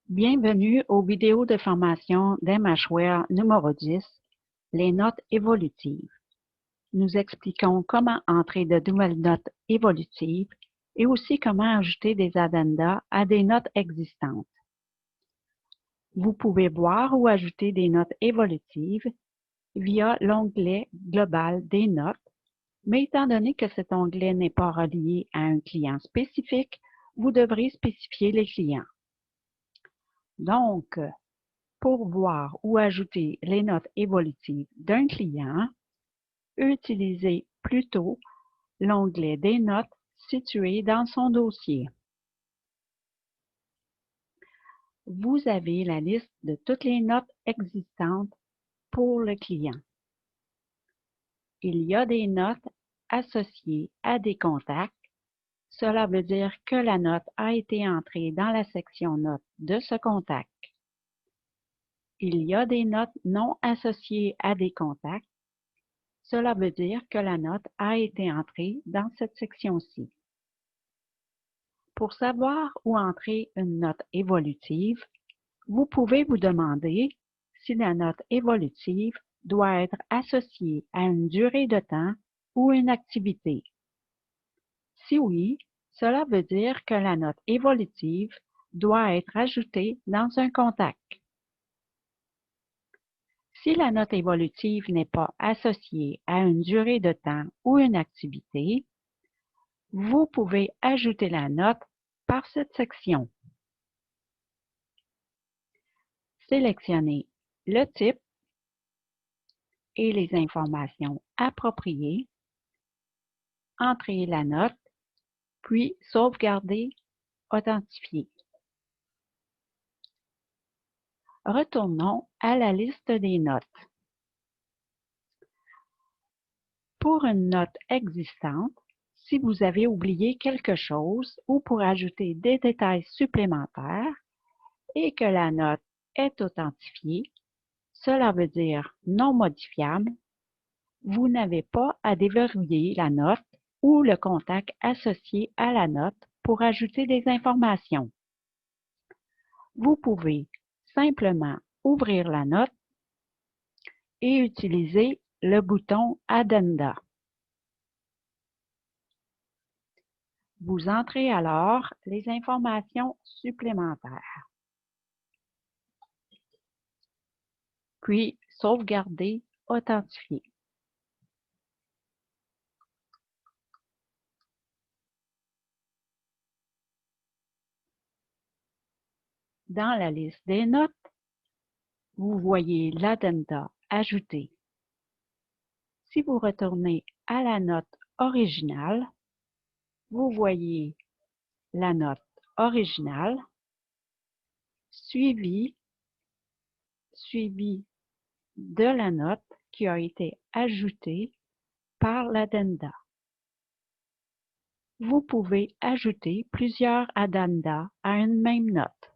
Bienvenue aux vidéos de formation d'MHWare numéro 10, les notes évolutives. Nous expliquons comment entrer de nouvelles notes évolutives et aussi comment ajouter des addendas à des notes existantes. Vous pouvez voir ou ajouter des notes évolutives via l'onglet global des notes, mais étant donné que cet onglet n'est pas relié à un client spécifique, vous devrez spécifier les clients. Donc, pour voir ou ajouter les notes évolutives d'un client, utilisez plutôt l'onglet des notes situé dans son dossier. Vous avez la liste de toutes les notes existantes pour le client. Il y a des notes associées à des contacts. Cela veut dire que la note a été entrée dans la section notes de ce contact. Il y a des notes non associées à des contacts. Cela veut dire que la note a été entrée dans cette section-ci. Pour savoir où entrer une note évolutive, vous pouvez vous demander si la note évolutive doit être associée à une durée de temps ou une activité. Si oui, cela veut dire que la note évolutive doit être ajoutée dans un contact. Si la note évolutive n'est pas associée à une durée de temps ou une activité, vous pouvez ajouter la note par cette section. Sélectionnez le type et les informations appropriées, entrez la note, puis sauvegardez, authentifier. Retournons à la liste des notes. Pour une note existante, si vous avez oublié quelque chose ou pour ajouter des détails supplémentaires et que la note est authentifiée, cela veut dire non modifiable, vous n'avez pas à déverrouiller la note ou le contact associé à la note pour ajouter des informations. Vous pouvez simplement ouvrir la note et utiliser le bouton Addenda. Vous entrez alors les informations supplémentaires. Puis, sauvegarder, authentifier. Dans la liste des notes, vous voyez l'addenda ajouté. Si vous retournez à la note originale, vous voyez la note originale suivie de la note qui a été ajoutée par l'addenda. Vous pouvez ajouter plusieurs addendas à une même note.